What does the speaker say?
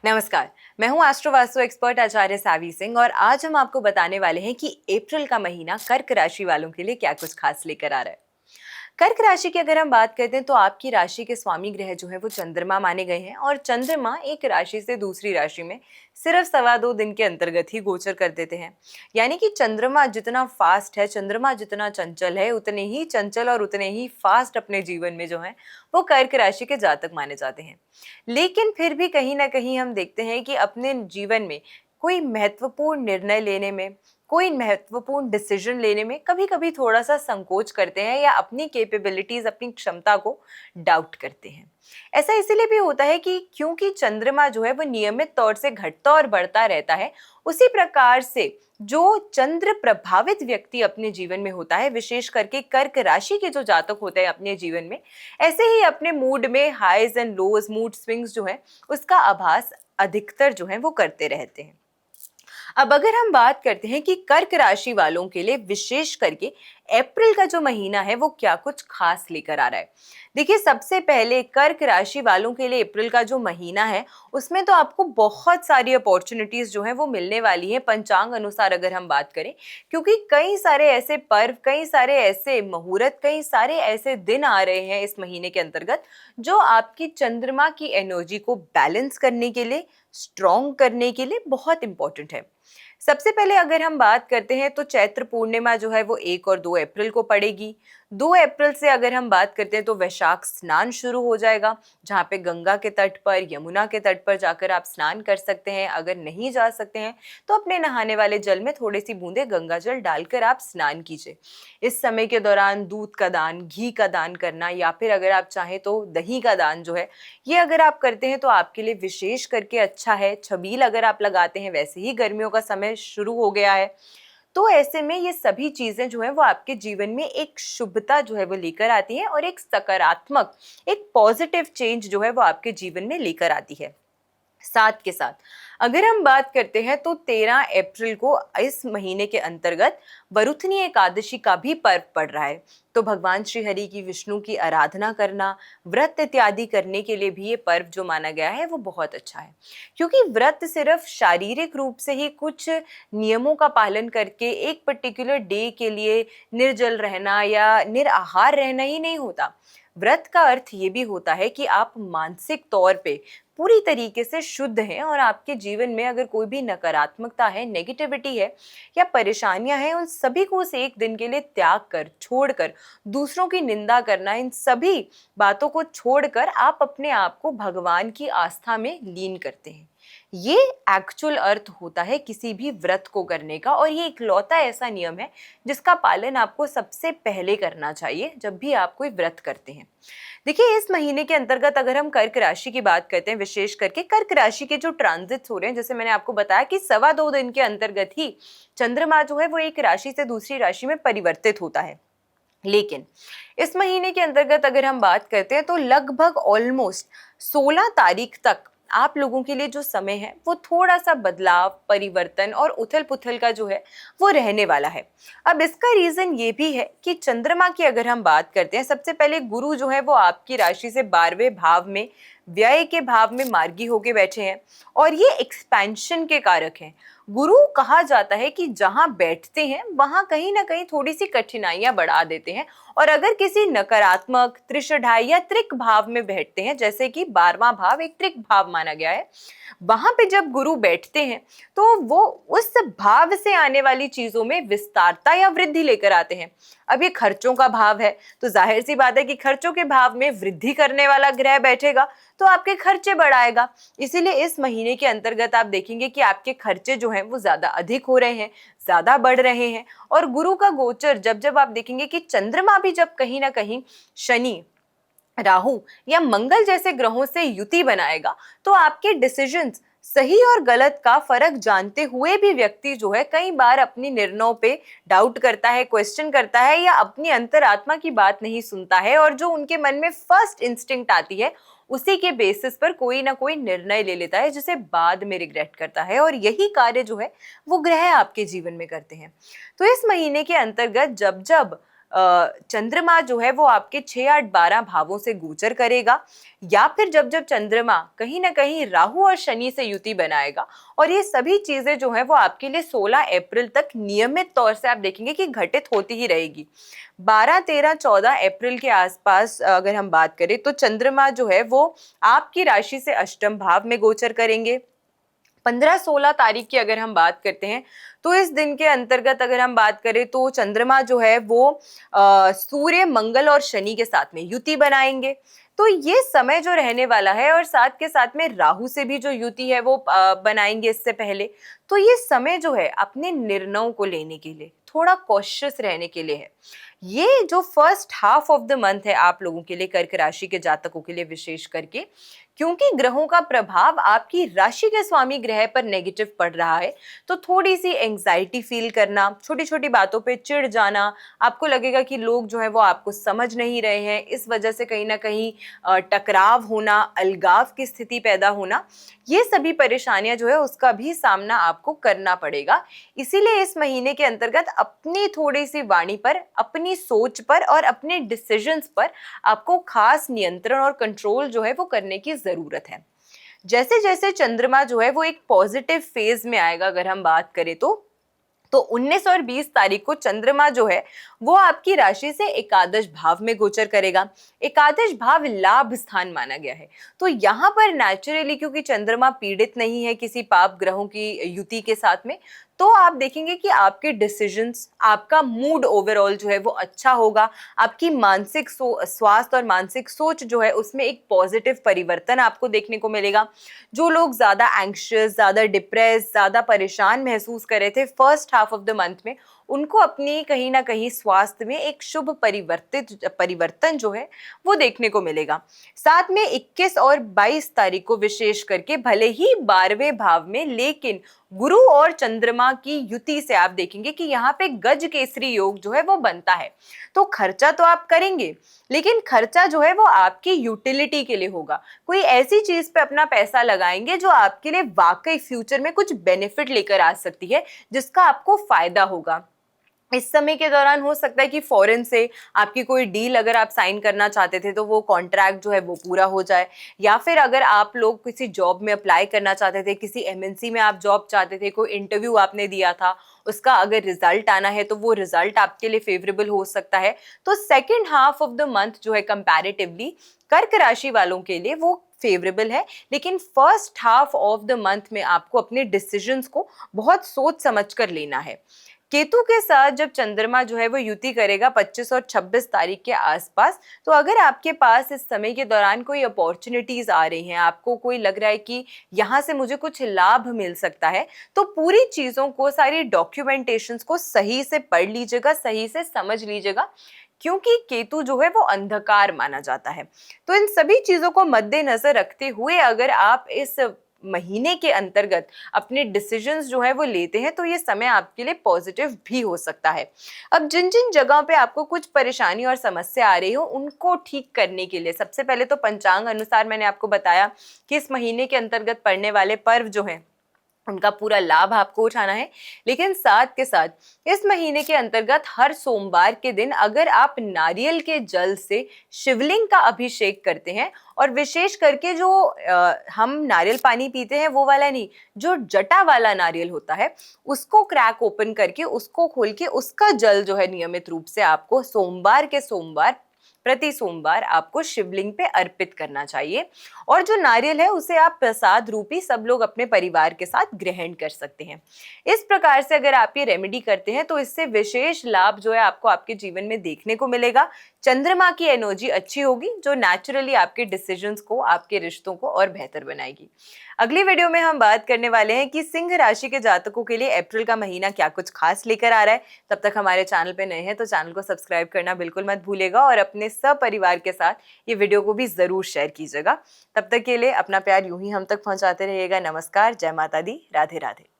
नमस्कार। मैं हूं एस्ट्रो वास्तु एक्सपर्ट आचार्य सावी सिंह और आज हम आपको बताने वाले हैं कि अप्रैल का महीना कर्क राशि वालों के लिए क्या कुछ खास लेकर आ रहा है। कर्क राशि की अगर हम बात करते हैं तो आपकी राशि के स्वामी ग्रह जो है वो चंद्रमा माने गए हैं और चंद्रमा एक राशि से दूसरी राशि में सिर्फ 2.25 दिन के अंतर्गत ही गोचर कर देते हैं। यानी कि चंद्रमा जितना फास्ट है, चंद्रमा जितना चंचल है, उतने ही चंचल और उतने ही फास्ट अपने जीवन में जो है वो कर्क राशि के जातक माने जाते हैं। लेकिन फिर भी कहीं ना कहीं हम देखते हैं कि अपने जीवन में कोई महत्वपूर्ण निर्णय लेने में, कोई महत्वपूर्ण डिसीजन लेने में कभी कभी थोड़ा सा संकोच करते हैं या अपनी कैपेबिलिटीज, अपनी क्षमता को डाउट करते हैं। ऐसा इसीलिए भी होता है कि क्योंकि चंद्रमा जो है वो नियमित तौर से घटता और बढ़ता रहता है। उसी प्रकार से जो चंद्र प्रभावित व्यक्ति अपने जीवन में होता है, विशेष करके कर्क राशि के जो जातक होते हैं अपने जीवन में, ऐसे ही अपने मूड में highs and lows, mood swings जो है उसका आभास अधिकतर जो है वो करते रहते हैं। अब अगर हम बात करते हैं कि कर्क राशि वालों के लिए विशेष करके अप्रैल का जो महीना है वो क्या कुछ खास लेकर आ रहा है। देखिए, सबसे पहले कर्क राशि वालों के लिए अप्रैल का जो महीना है उसमें तो आपको बहुत सारी अपॉर्चुनिटीज जो है वो मिलने वाली है पंचांग अनुसार अगर हम बात करें, क्योंकि कई सारे ऐसे पर्व, कई सारे ऐसे मुहूर्त, कई सारे ऐसे दिन आ रहे हैं इस महीने के अंतर्गत जो आपकी चंद्रमा की एनर्जी को बैलेंस करने के लिए, स्ट्रॉन्ग करने के लिए बहुत इंपॉर्टेंट है। सबसे पहले अगर हम बात करते हैं तो चैत्र पूर्णिमा जो है वो 1 और 2 अप्रैल को पड़ेगी। 2 अप्रैल से अगर हम बात करते हैं तो वैशाख स्नान शुरू हो जाएगा, जहाँ पे गंगा के तट पर, यमुना के तट पर जाकर आप स्नान कर सकते हैं। अगर नहीं जा सकते हैं तो अपने नहाने वाले जल में थोड़ी सी बूंदे गंगा जल डालकर आप स्नान कीजिए। इस समय के दौरान दूध का दान, घी का दान करना या फिर अगर आप चाहें तो दही का दान जो है, ये अगर आप करते हैं तो आपके लिए विशेष करके अच्छा है। छबील अगर आप लगाते हैं, वैसे ही गर्मियों का समय शुरू हो गया है, तो ऐसे में ये सभी चीजें जो है वो आपके जीवन में एक शुभता जो है वो लेकर आती है और एक सकारात्मक, एक पॉजिटिव चेंज जो है वो आपके जीवन में लेकर आती है। साथ के साथ अगर हम बात करते हैं तो 13 अप्रैल को इस महीने के अंतर्गत वरुथनी एकादशी का भी पर्व पड़ रहा है। तो भगवान श्री हरि की, विष्णु की आराधना करना, व्रत इत्यादि करने के लिए भी ये पर्व जो माना गया है वो बहुत अच्छा है। क्योंकि व्रत सिर्फ शारीरिक रूप से ही कुछ नियमों का पालन करके एक पर्टिकुलर डे के लिए निर्जल रहना या निराहार रहना ही नहीं होता। व्रत का अर्थ ये भी होता है कि आप मानसिक तौर पे पूरी तरीके से शुद्ध हैं और आपके जीवन में अगर कोई भी नकारात्मकता है, नेगेटिविटी है या परेशानियां हैं, उन सभी को उस एक दिन के लिए त्याग कर, छोड़कर, दूसरों की निंदा करना, इन सभी बातों को छोड़कर आप अपने आप को भगवान की आस्था में लीन करते हैं। ये एक्चुअल अर्थ होता है किसी भी व्रत को करने का, और ये इकलौता ऐसा नियम है जिसका पालन आपको सबसे पहले करना चाहिए जब भी आप कोई व्रत करते हैं। देखिए, इस महीने के अंतर्गत अगर हम कर्क राशि की बात करते हैं, विशेष करके कर्क राशि के जो ट्रांजिट्स हो रहे हैं, जैसे मैंने आपको बताया कि 2.25 दिन के अंतर्गत ही चंद्रमा जो है वो एक राशि से दूसरी राशि में परिवर्तित होता है। लेकिन इस महीने के अंतर्गत अगर हम बात करते हैं तो लगभग ऑलमोस्ट 16 तारीख तक आप लोगों के लिए जो समय है वो थोड़ा सा बदलाव, परिवर्तन और उथल पुथल का जो है वो रहने वाला है। अब इसका रीजन ये भी है कि चंद्रमा की अगर हम बात करते हैं, सबसे पहले गुरु जो है वो आपकी राशि से 12वें भाव में, व्यय के भाव में मार्गी होके बैठे हैं और ये एक्सपेंशन के कारक हैं। गुरु कहा जाता है कि जहां बैठते हैं वहां कहीं ना कहीं थोड़ी सी कठिनाइयां बढ़ा देते हैं, और अगर किसी नकारात्मक, त्रिषढ़ाई या त्रिक भाव में बैठते हैं, जैसे कि 12वां भाव एक त्रिक भाव माना गया है, वहां पे जब गुरु बैठते हैं तो वो उस भाव से आने वाली चीजों में विस्तारता या वृद्धि लेकर आते हैं। अब ये खर्चों का भाव है तो जाहिर सी बात है कि खर्चों के भाव में वृद्धि करने वाला ग्रह बैठेगा तो आपके खर्चे बढ़ाएगा। इसीलिए इस महीने के अंतर्गत आप देखेंगे कि आपके खर्चे जो हैं वो ज्यादा अधिक हो रहे हैं, ज्यादा बढ़ रहे हैं। और गुरु का गोचर जब जब आप देखेंगे कि चंद्रमा भी जब कहीं ना कहीं शनि, राहु या मंगल जैसे ग्रहों से युति बनाएगा तो आपके डिसीजंस, सही और गलत का फर्क जानते हुए भी व्यक्ति जो है कई बार अपनी निर्णयों पे डाउट करता है, क्वेश्चन करता है या अपनी अंतरात्मा की बात नहीं सुनता है, और जो उनके मन में फर्स्ट इंस्टिंक्ट आती है उसी के बेसिस पर कोई ना कोई निर्णय ले लेता है जिसे बाद में रिग्रेट करता है। और यही कार्य जो है वो ग्रह आपके जीवन में करते हैं। तो इस महीने के अंतर्गत जब जब चंद्रमा जो है वो आपके 6, 8, 12 भावों से गोचर करेगा, या फिर जब जब चंद्रमा कहीं ना कहीं राहु और शनि से युति बनाएगा। और ये सभी चीजें जो है वो आपके लिए 16 अप्रैल तक नियमित तौर से आप देखेंगे कि घटित होती ही रहेगी। 12, 13, 14 अप्रैल के आसपास अगर हम बात करें तो चंद्रमा जो है वो आपकी राशि से अष्टम भाव में गोचर करेंगे। 15-16 तारीख की अगर हम बात करते हैं तो इस दिन के अंतर्गत अगर हम बात करें तो चंद्रमा जो है वो सूर्य, मंगल और शनि के साथ में युति बनाएंगे। तो ये समय जो रहने वाला है, और साथ के साथ में राहु से भी जो युति है वो बनाएंगे इससे पहले। तो ये समय जो है अपने निर्णयों को लेने के लिए, थोड़ा कॉशियस रहने के लिए है। ये जो first half of the month है आप लोगों के लिए, कर्क राशि के जातकों के लिए विशेष करके, क्योंकि ग्रहों का प्रभाव आपकी राशि के स्वामी ग्रह पर नेगेटिव पड़ रहा है, तो थोड़ी सी एंजाइटी फील करना, छोटी छोटी बातों पे चिढ़ जाना, आपको लगेगा कि लोग जो है वो आपको समझ नहीं रहे हैं, इस वजह से कहीं ना कहीं टकराव होना, अलगाव की स्थिति पैदा होना, ये सभी परेशानियां जो है उसका भी सामना आपको करना पड़ेगा। इसीलिए इस महीने के अंतर्गत अपनी थोड़ी सी वाणी पर, अपनी सोच पर और अपने डिसीजंस पर आपको खास नियंत्रण और कंट्रोल जो है वो करने की जरूरत है। जैसे जैसे चंद्रमा जो है वो एक पॉजिटिव फेज में आएगा, अगर हम बात करें तो 19 और 20 तारीख को चंद्रमा जो है वो आपकी राशि से एकादश भाव में गोचर करेगा। एकादश भाव लाभ स्थान माना गया है, तो यहाँ पर नेचुरली क्योंकि चंद्रमा पीड़ित नहीं है किसी पाप ग्रहों की युति के साथ में, तो आप देखेंगे कि आपके डिसीजंस, आपका मूड ओवरऑल जो है वो अच्छा होगा। आपकी मानसिक स्वास्थ्य और मानसिक सोच जो है उसमें एक पॉजिटिव परिवर्तन आपको देखने को मिलेगा। जो लोग ज्यादा एंग्शियस, ज्यादा डिप्रेस, ज्यादा परेशान महसूस कर रहे थे first half of the month में, उनको अपनी कहीं ना कहीं स्वास्थ्य में एक शुभ परिवर्तन जो है वो देखने को मिलेगा। साथ में 21 और 22 तारीख को विशेष करके, भले ही 12वें भाव में, लेकिन गुरु और चंद्रमा की युति से आप देखेंगे कि यहाँ पे गज केसरी योग जो है वो बनता है। तो खर्चा तो आप करेंगे, लेकिन खर्चा जो है वो आपकी यूटिलिटी के लिए होगा। कोई ऐसी चीज पे अपना पैसा लगाएंगे जो आपके लिए वाकई फ्यूचर में कुछ बेनिफिट लेकर आ सकती है, जिसका आपको फायदा होगा। इस समय के दौरान हो सकता है कि फॉरेन से आपकी कोई डील अगर आप साइन करना चाहते थे तो वो कॉन्ट्रैक्ट जो है वो पूरा हो जाए, या फिर अगर आप लोग किसी जॉब में अप्लाई करना चाहते थे, किसी एमएनसी में आप जॉब चाहते थे, कोई इंटरव्यू आपने दिया था, उसका अगर रिजल्ट आना है तो वो रिजल्ट आपके लिए फेवरेबल हो सकता है। तो second half of the month जो है कंपैरेटिवली कर्क राशि वालों के लिए वो फेवरेबल है, लेकिन first half of the month में आपको अपने डिसीजंस को बहुत सोच समझ कर लेना है। केतु के साथ जब चंद्रमा जो है वो युति करेगा 25 और 26 तारीख के आसपास, तो अगर आपके पास इस समय के दौरान कोई अपॉर्चुनिटीज आ रही हैं, आपको कोई लग रहा है कि यहाँ से मुझे कुछ लाभ मिल सकता है, तो पूरी चीजों को, सारी डॉक्यूमेंटेशंस को सही से पढ़ लीजिएगा, सही से समझ लीजिएगा, क्योंकि केतु जो है वो अंधकार माना जाता है। तो इन सभी चीजों को मद्देनजर रखते हुए अगर आप इस महीने के अंतर्गत अपने डिसीजंस जो है वो लेते हैं, तो ये समय आपके लिए पॉजिटिव भी हो सकता है। अब जिन जिन जगहों पे आपको कुछ परेशानी और समस्या आ रही हो, उनको ठीक करने के लिए सबसे पहले तो पंचांग अनुसार मैंने आपको बताया कि इस महीने के अंतर्गत पड़ने वाले पर्व जो हैं उनका पूरा लाभ आपको उठाना है। लेकिन साथ के साथ इस महीने के अंतर्गत हर सोमवार के दिन अगर आप नारियल के जल से शिवलिंग का अभिषेक करते हैं, और विशेष करके जो हम नारियल पानी पीते हैं वो वाला नहीं, जो जटा वाला नारियल होता है, उसको क्रैक ओपन करके, उसको खोल के, उसका जल जो है नियमित रूप से आपको प्रति सोमवार आपको शिवलिंग पे अर्पित करना चाहिए। और जो नारियल है उसे आप प्रसाद रूपी सब लोग अपने परिवार के साथ ग्रहण कर सकते हैं। इस प्रकार से अगर आप ये रेमेडी करते हैं तो इससे विशेष लाभ जो है आपको आपके जीवन में देखने को मिलेगा। चंद्रमा की एनर्जी अच्छी होगी जो नेचुरली आपके डिसीजंस को, आपके रिश्तों को और बेहतर बनाएगी। अगली वीडियो में हम बात करने वाले हैं कि सिंह राशि के जातकों के लिए अप्रैल का महीना क्या कुछ खास लेकर आ रहा है। तब तक हमारे चैनल पे नए हैं तो चैनल को सब्सक्राइब करना बिल्कुल मत भूलिएगा, और अपने सब परिवार के साथ ये वीडियो को भी जरूर शेयर कीजिएगा। तब तक के लिए अपना प्यार यूं ही हम तक पहुंचाते रहिएगा। नमस्कार, जय माता दी, राधे राधे।